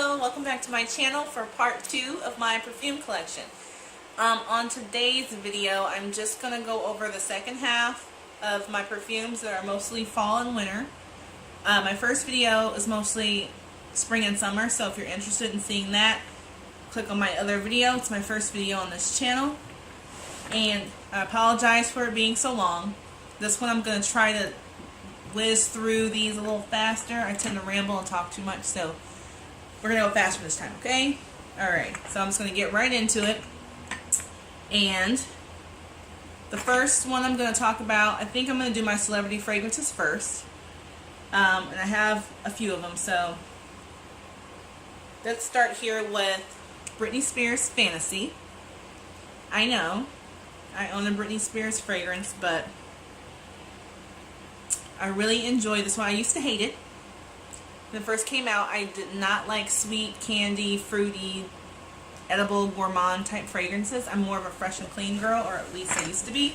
Hello, welcome back to my channel for part 2 of my perfume collection. On today's video, I'm just going to go over the second half of my perfumes that are mostly fall and winter. My first video is mostly spring and summer, so if you're interested in seeing that, click on my other video. It's my first video on this channel. And I apologize for it being so long. This one I'm going to try to whiz through these a little faster. I tend to ramble and talk too much, so we're going to go faster this time, okay? Alright, so I'm just going to get right into it. And the first one I'm going to talk about, I think I'm going to do my celebrity fragrances first. And I have a few of them, so let's start here with Britney Spears Fantasy. I know, I own a Britney Spears fragrance, but I really enjoy this one. I used to hate it. When it first came out, I did not like sweet, candy, fruity, edible, gourmand type fragrances. I'm more of a fresh and clean girl, or at least I used to be.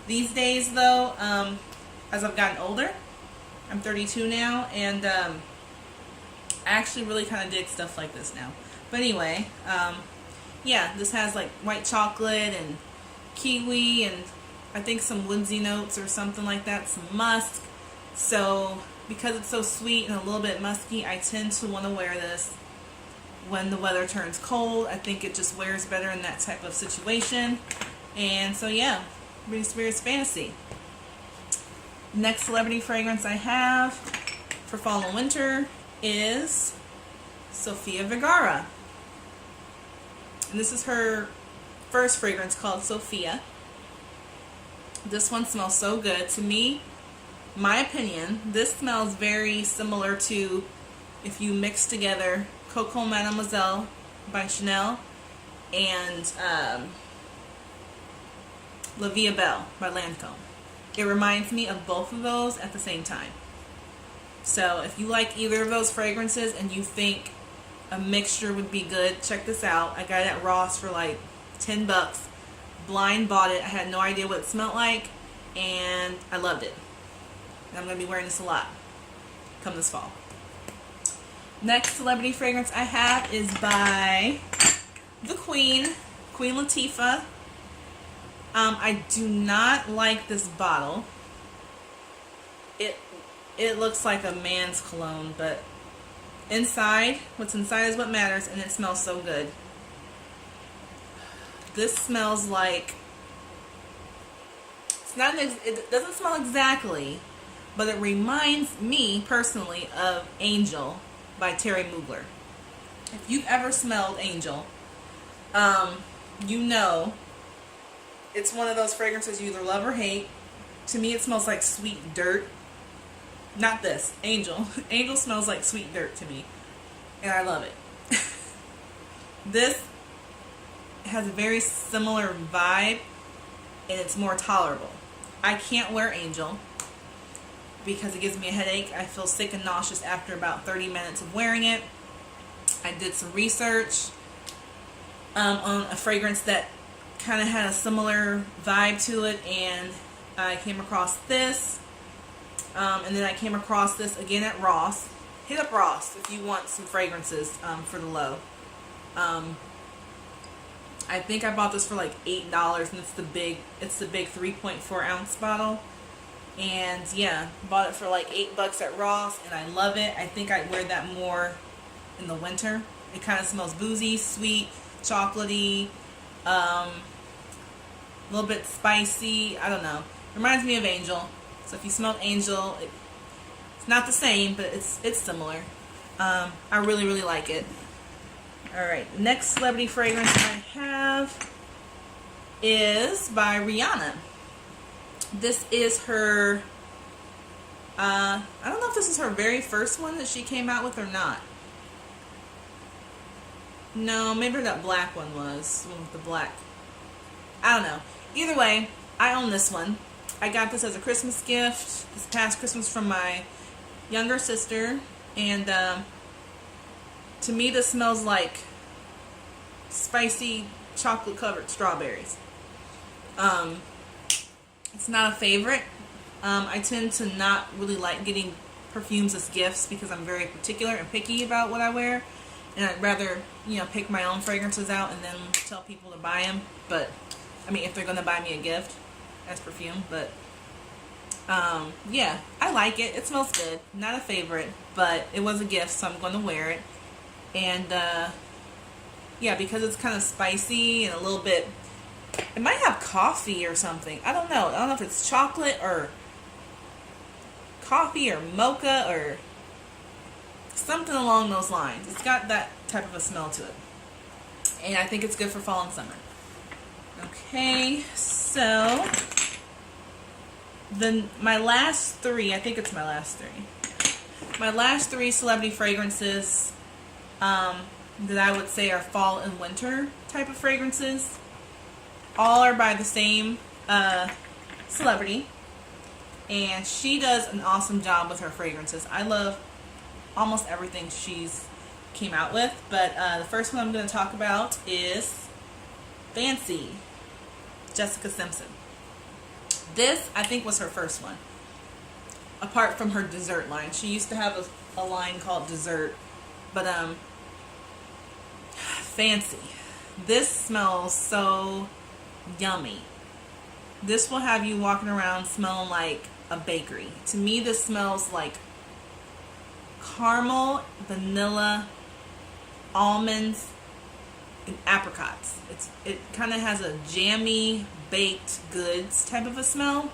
These days, though, as I've gotten older, I'm 32 now, and I actually really kind of dig stuff like this now. But anyway, yeah, this has like white chocolate and kiwi and I think some woodsy notes or something like that, some musk. So because it's so sweet and a little bit musky, I tend to want to wear this when the weather turns cold. I think it just wears better in that type of situation. And so yeah, Britney Spears Fantasy. Next celebrity fragrance I have for fall and winter is Sofia Vergara. And this is her first fragrance called Sofia. This one smells so good. To me, my opinion, this smells very similar to if you mix together Coco Mademoiselle by Chanel and La Vie Belle by Lancome. It reminds me of both of those at the same time. So if you like either of those fragrances and you think a mixture would be good, check this out. I got it at Ross for like 10 bucks. Blind bought it. I had no idea what it smelled like, and I loved it. And I'm going to be wearing this a lot come this fall. Next celebrity fragrance I have is by the Queen Latifah. I do not like this bottle. It looks like a man's cologne, but inside, what's inside is what matters, and it smells so good. This smells like, it doesn't smell exactly, but it reminds me personally of Angel by Terry Mugler. If you've ever smelled Angel, you know it's one of those fragrances you either love or hate. To me, it smells like sweet dirt. Not this, Angel. Angel smells like sweet dirt to me, and I love it. This has a very similar vibe, and it's more tolerable. I can't wear Angel because it gives me a headache. I feel sick and nauseous after about 30 minutes of wearing it. I did some research on a fragrance that kind of had a similar vibe to it, and I came across this, and then I came across this again at Ross. Hit up Ross if you want some fragrances for the low. I think I bought this for like $8, and it's the big 3.4 ounce bottle. And yeah, bought it for like $8 at Ross, and I love it. I think I'd wear that more in the winter. It kind of smells boozy, sweet, chocolatey, a little bit spicy. I don't know. Reminds me of Angel. So if you smelled Angel, it's not the same, but it's similar. I really, really like it. Alright, next celebrity fragrance I have is by Rihanna. This is her, I don't know if this is her very first one that she came out with or not. No, maybe that black one was, the one with the black. I don't know. Either way, I own this one. I got this as a Christmas gift this past Christmas from my younger sister, and to me this smells like spicy chocolate covered strawberries. It's not a favorite. I tend to not really like getting perfumes as gifts because I'm very particular and picky about what I wear. And I'd rather, you know, pick my own fragrances out and then tell people to buy them. But, I mean, if they're going to buy me a gift as perfume. But, yeah, I like it. It smells good. Not a favorite, but it was a gift, so I'm going to wear it. And, yeah, because it's kind of spicy and a little bit, it might have coffee or something. I don't know. I don't know if it's chocolate or coffee or mocha or something along those lines. It's got that type of a smell to it. And I think it's good for fall and summer. Okay, so my last three, I think it's my last three. My last three celebrity fragrances that I would say are fall and winter type of fragrances. All are by the same celebrity. And she does an awesome job with her fragrances. I love almost everything she's came out with. But the first one I'm going to talk about is Fancy, Jessica Simpson. This, I think, was her first one. Apart from her dessert line. She used to have a line called Dessert. But, Fancy. This smells so yummy. This will have you walking around smelling like a bakery. To me, this smells like caramel, vanilla, almonds, and apricots. It kind of has a jammy, baked goods type of a smell.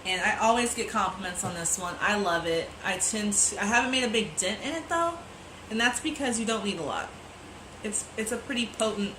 And I always get compliments on this one. I love it. I haven't made a big dent in it though, and that's because you don't need a lot. It's a pretty potent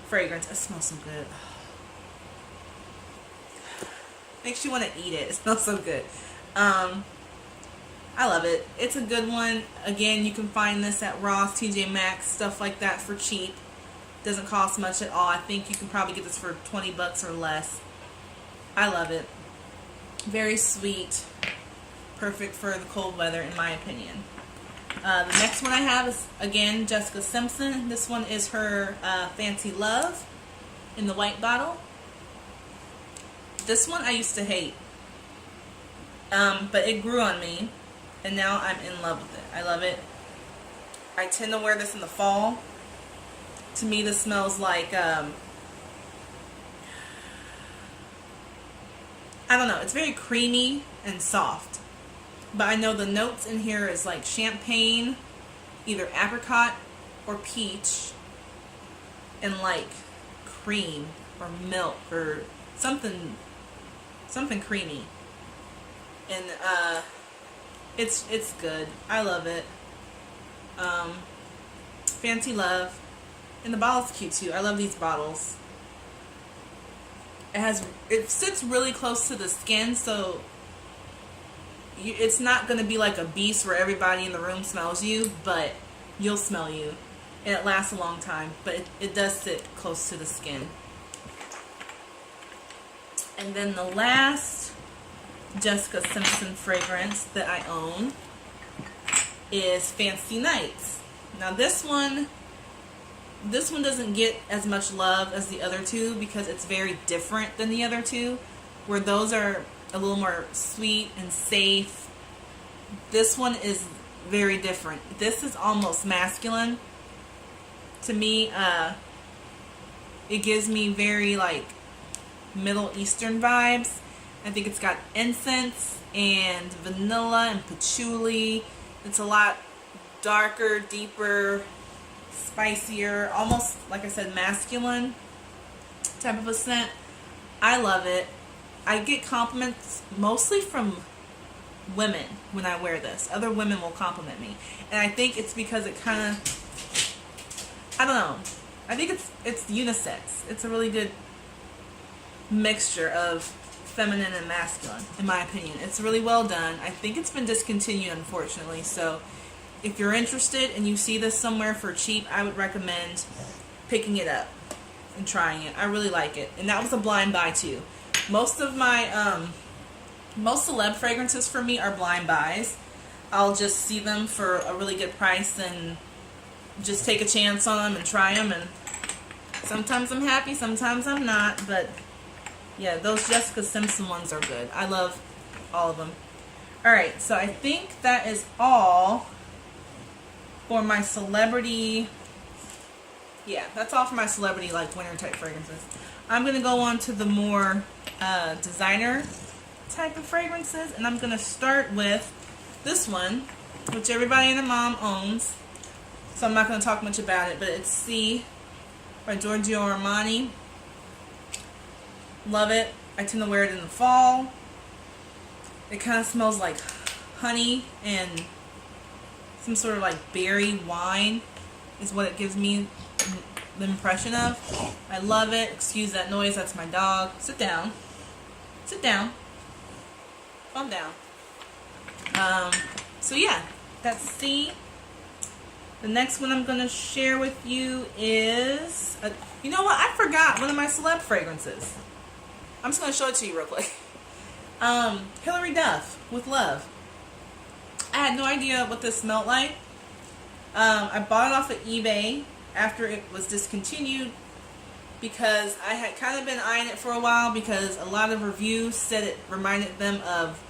fragrance. It smells so good. Makes you want to eat it. It smells so good. I love it. It's a good one. Again, you can find this at Ross, TJ Maxx, stuff like that for cheap. Doesn't cost much at all. I think you can probably get this for 20 bucks or less. I love it. Very sweet. Perfect for the cold weather, in my opinion. The next one I have is, again, Jessica Simpson. This one is her Fancy Love in the white bottle. This one I used to hate. But it grew on me. And now I'm in love with it. I love it. I tend to wear this in the fall. To me, this smells like, I don't know. It's very creamy and soft. But I know the notes in here is like champagne, either apricot or peach, and like cream or milk or something creamy. And it's good. I love it. Fancy Love. And the bottle's cute too. I love these bottles. It sits really close to the skin, so it's not going to be like a beast where everybody in the room smells you, but you'll smell you. And it lasts a long time, but it does sit close to the skin. And then the last Jessica Simpson fragrance that I own is Fancy Nights. Now this one doesn't get as much love as the other two because it's very different than the other two, where those are a little more sweet and safe. This one is very different. This is almost masculine. To me, it gives me very like Middle Eastern vibes. I think it's got incense and vanilla and patchouli. It's a lot darker, deeper, spicier, almost, like I said, masculine type of a scent. I love it. I get compliments mostly from women when I wear this. Other women will compliment me. And I think it's because it kind of, I don't know. I think it's unisex. It's a really good mixture of feminine and masculine, in my opinion. It's really well done. I think it's been discontinued, unfortunately. So if you're interested and you see this somewhere for cheap, I would recommend picking it up and trying it. I really like it. And that was a blind buy too. Most of my, most celeb fragrances for me are blind buys. I'll just see them for a really good price and just take a chance on them and try them. And sometimes I'm happy, sometimes I'm not. But yeah, those Jessica Simpson ones are good. I love all of them. Alright, so I think that is all for my celebrity, yeah, that's all for my celebrity, like, winter type fragrances. I'm going to go on to the more designer type of fragrances, and I'm going to start with this one, which everybody and their mom owns, so I'm not going to talk much about it, but it's C by Giorgio Armani. Love it. I tend to wear it in the fall. It kind of smells like honey and some sort of like berry wine is what it gives me the impression of. I love it. Excuse that noise. That's my dog. Sit down. Sit down. Calm down. So yeah, that's C. The next one I'm going to share with you is, you know what? I forgot one of my celeb fragrances. I'm just going to show it to you real quick. Hilary Duff with Love. I had no idea what this smelled like. I bought it off of eBay after it was discontinued because I had kind of been eyeing it for a while because a lot of reviews said it reminded them of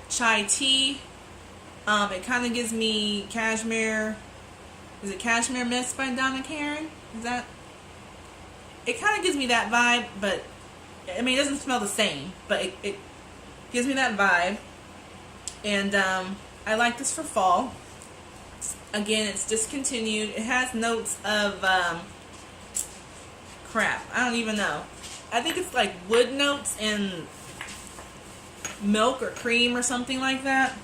chai tea. It kind of gives me cashmere. Is it Cashmere Mist by Donna Karan? Is that? It kind of gives me that vibe, but I mean, it doesn't smell the same, but it gives me that vibe. And I like this for fall. Again, it's discontinued. It has notes of crap. I don't even know. I think it's like wood notes and milk or cream or something like that.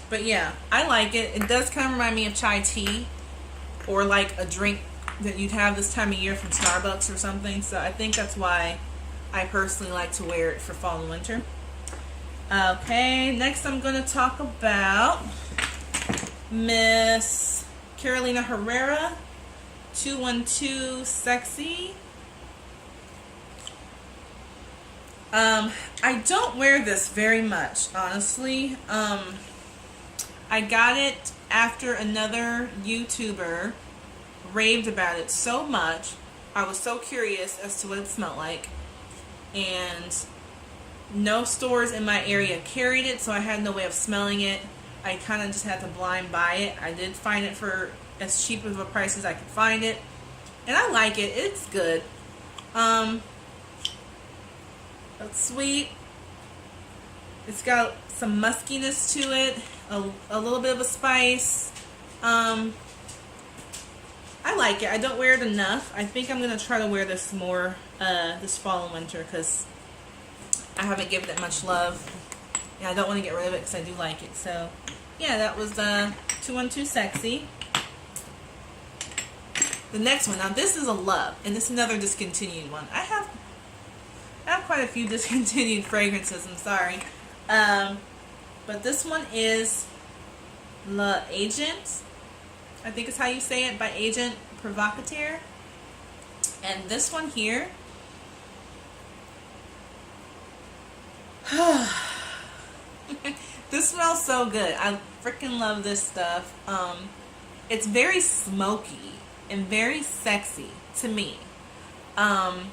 But yeah, I like it. It does kind of remind me of chai tea or like a drink that you'd have this time of year from Starbucks or something. So I think that's why I personally like to wear it for fall and winter. Okay, next I'm going to talk about Miss Carolina Herrera 212 Sexy. I don't wear this very much, honestly. I got it after another YouTuber raved about it so much. I was so curious as to what it smelled like. And no stores in my area carried it, so I had no way of smelling it. I kind of just had to blind buy it. I did find it for as cheap of a price as I could find it. And I like it. It's good. It's sweet. It's got some muskiness to it. A little bit of a spice. I like it. I don't wear it enough. I think I'm going to try to wear this more this fall and winter because I haven't given it much love. And I don't want to get rid of it because I do like it. So, yeah, that was 212 Sexy. The next one. Now, this is a love. And this is another discontinued one. I have quite a few discontinued fragrances. I'm sorry. But this one is La Agent. I think is how you say it, by Agent Provocateur. And this one here, this smells so good. I freaking love this stuff. It's very smoky and very sexy to me. I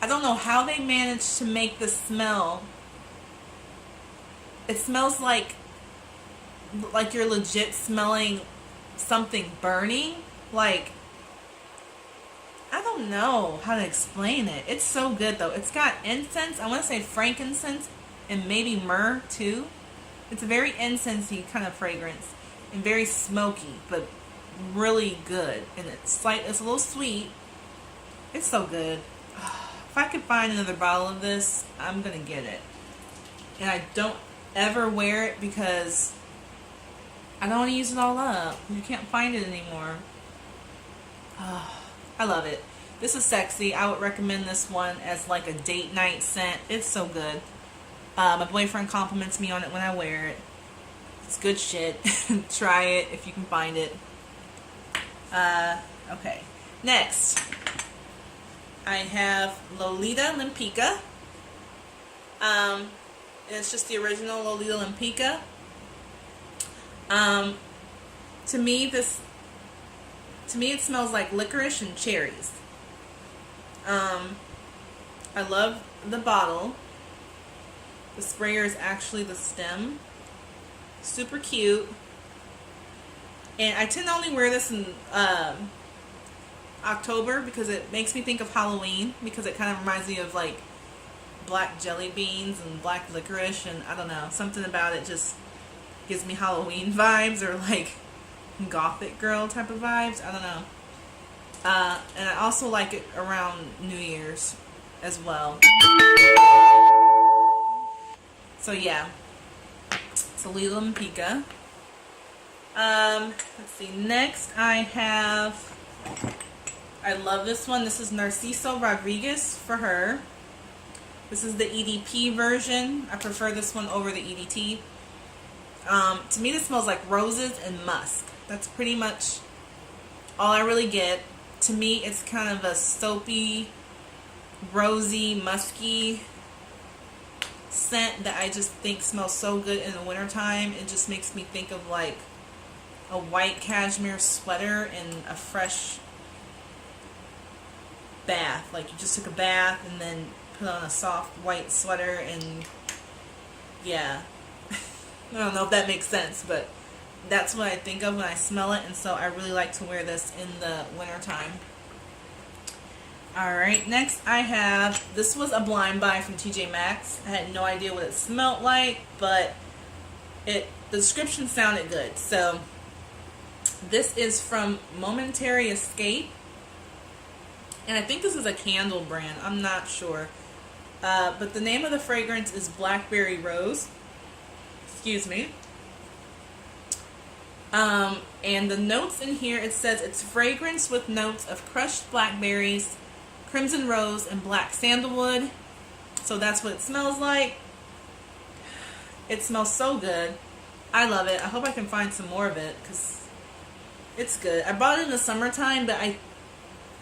don't know how they managed to make this smell. It smells like you're legit smelling something burning. Like, I don't know how to explain it. It's so good though. It's got incense. I want to say frankincense and maybe myrrh too. It's a very incensey kind of fragrance and very smoky, but really good. And it's a little sweet. It's so good. If I could find another bottle of this, I'm gonna get it. And I don't ever wear it because I don't want to use it all up. You can't find it anymore. I love it. This is sexy. I would recommend this one as like a date night scent. It's so good. My boyfriend compliments me on it when I wear it. It's good shit. Try it if you can find it. Okay. Next, I have Lolita Lempicka. And it's just the original Lolita Lempicka. To me, it smells like licorice and cherries. I love the bottle. The sprayer is actually the stem. Super cute. And I tend to only wear this in October because it makes me think of Halloween, because it kind of reminds me of like black jelly beans and black licorice, and I don't know, something about it just gives me Halloween vibes, or like gothic girl type of vibes. I don't know. And I also like it around New Year's as well. So yeah, it's a Lempicka. Let's see. Next, I love this one. This is Narciso Rodriguez for her. This is the EDP version. I prefer this one over the EDT. To me, this smells like roses and musk. That's pretty much all I really get. To me, it's kind of a soapy, rosy, musky scent that I just think smells so good in the wintertime. It just makes me think of like a white cashmere sweater and a fresh bath. Like you just took a bath and then put on a soft white sweater, and yeah. I don't know if that makes sense, but that's what I think of when I smell it, and so I really like to wear this in the wintertime. Alright, next I have, this was a blind buy from TJ Maxx. I had no idea what it smelled like, but the description sounded good. So this is from Momentary Escape, and I think this is a candle brand. I'm not sure. But the name of the fragrance is Blackberry Rose. Excuse me. And the notes in here, it says it's fragrance with notes of crushed blackberries, crimson rose, and black sandalwood. So that's what it smells like. It smells so good. I love it. I hope I can find some more of it because it's good. I bought it in the summertime, but I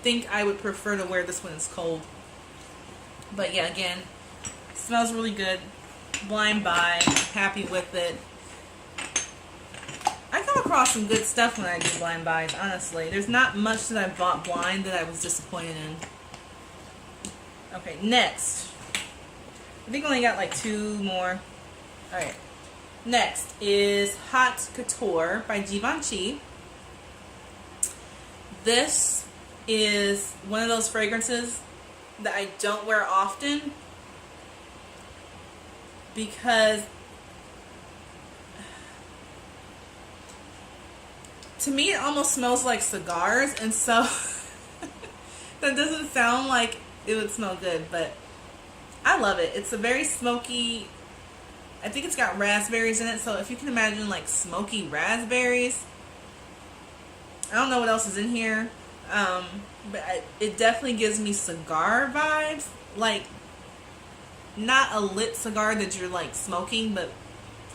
think I would prefer to wear this when it's cold. But yeah, again, it smells really good. Blind buy. Happy with it. I come across some good stuff when I do blind buys, honestly. There's not much that I bought blind that I was disappointed in. Okay, next. I think I only got like 2 more. Alright. Next is Hot Couture by Givenchy. This is one of those fragrances that I don't wear often because to me it almost smells like cigars, and so that doesn't sound like it would smell good, but I love it. It's a very smoky, I think it's got raspberries in it, so if you can imagine like smoky raspberries. I don't know what else is in here, but it definitely gives me cigar vibes, like not a lit cigar that you're like smoking, but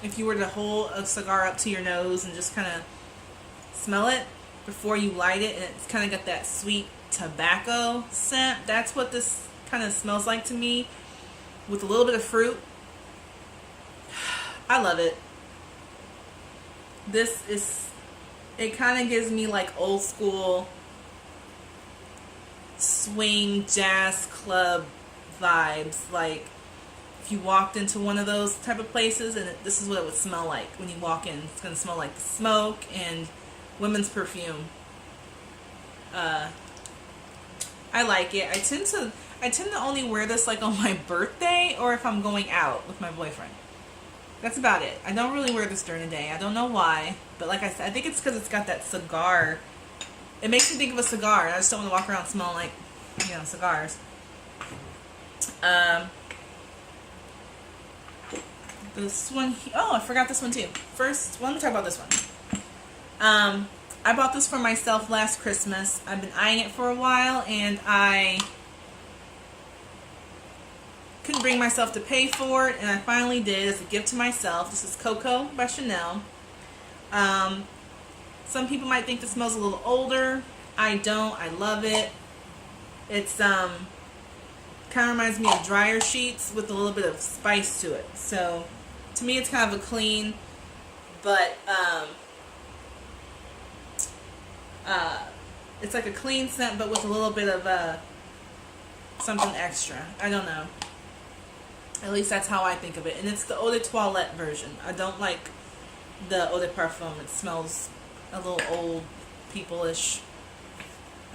if you were to hold a cigar up to your nose and just kind of smell it before you light it, and it's kind of got that sweet tobacco scent. That's what this kind of smells like to me, with a little bit of fruit. I love it. This is, it kind of gives me like old school swing jazz club vibes. Like if you walked into one of those type of places, and this is what it would smell like when you walk in. It's going to smell like smoke and women's perfume. I like it. I tend to only wear this like on my birthday or if I'm going out with my boyfriend. That's about it. I don't really wear this during the day. I don't know why, but like I said, I think it's because it's got that cigar. It makes me think of a cigar, and I just don't want to walk around smelling like, you know, cigars. This one, oh, I forgot this one too. First, let me talk about this one. I bought this for myself last Christmas. I've been eyeing it for a while, and I couldn't bring myself to pay for it, and I finally did as a gift to myself. This is Coco by Chanel. Some people might think this smells a little older. I don't. I love it. It's kind of reminds me of dryer sheets with a little bit of spice to it. So to me, it's kind of a clean, but it's like a clean scent, but with a little bit of something extra. I don't know. At least that's how I think of it. And it's the eau de toilette version. I don't like the eau de parfum. It smells a little old people-ish.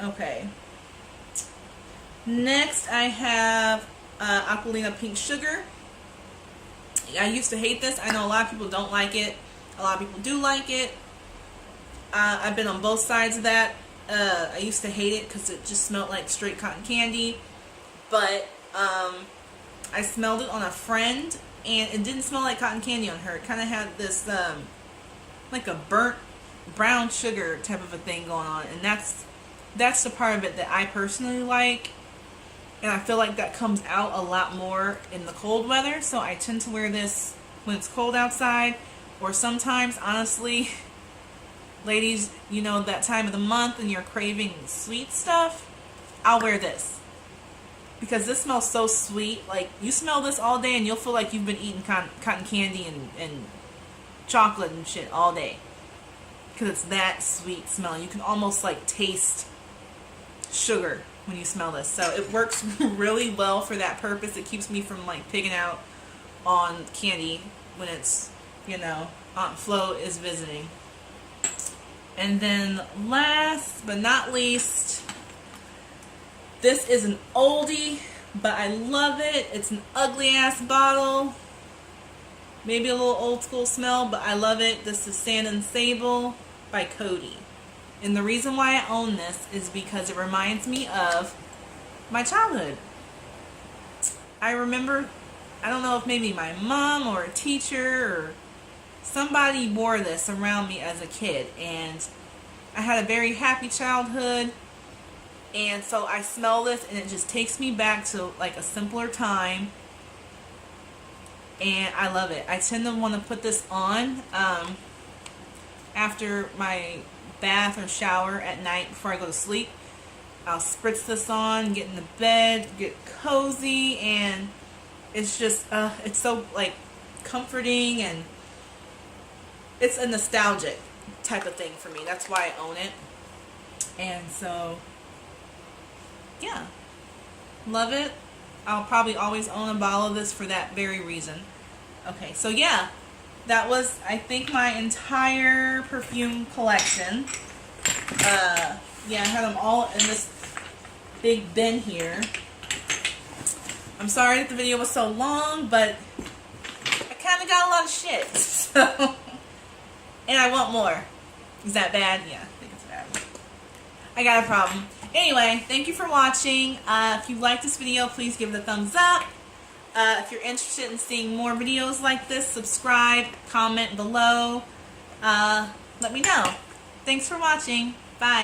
Okay. Next I have Aqualina Pink Sugar. I used to hate this. I know a lot of people don't like it. A lot of people do like it. I've been on both sides of that. I used to hate it because it just smelled like straight cotton candy. But I smelled it on a friend, and it didn't smell like cotton candy on her. It kind of had this like a burnt brown sugar type of a thing going on, and that's the part of it that I personally like. And I feel like that comes out a lot more in the cold weather, so I tend to wear this when it's cold outside, or sometimes, honestly, ladies, you know, that time of the month and you're craving sweet stuff, I'll wear this. Because this smells so sweet. Like, you smell this all day and you'll feel like you've been eating cotton candy and chocolate and shit all day. Because it's that sweet smell. You can almost, like, taste sugar when you smell this. So it works really well for that purpose. It keeps me from, like, pigging out on candy when it's, you know, Aunt Flo is visiting. And then last but not least, this is an oldie, but I love it. It's an ugly ass bottle. Maybe a little old school smell, but I love it. This is Sable by Coty. And the reason why I own this is because it reminds me of my childhood. I remember, I don't know if maybe my mom or a teacher or somebody wore this around me as a kid, and I had a very happy childhood, and so I smell this and it just takes me back to like a simpler time, and I love it. I tend to want to put this on after my bath or shower at night before I go to sleep. I'll spritz this on, get in the bed, get cozy, and it's just it's so like comforting, and it's a nostalgic type of thing for me. That's why I own it. And so yeah, love it. I'll probably always own a bottle of this for that very reason. Okay, so yeah, that was, I think, my entire perfume collection. Yeah, I had them all in this big bin here. I'm sorry that the video was so long, but I kind of got a lot of shit. So, and I want more. Is that bad? Yeah, I think it's bad. I got a problem. Anyway, thank you for watching. If you like this video, please give it a thumbs up. If you're interested in seeing more videos like this, subscribe, comment below. Let me know. Thanks for watching.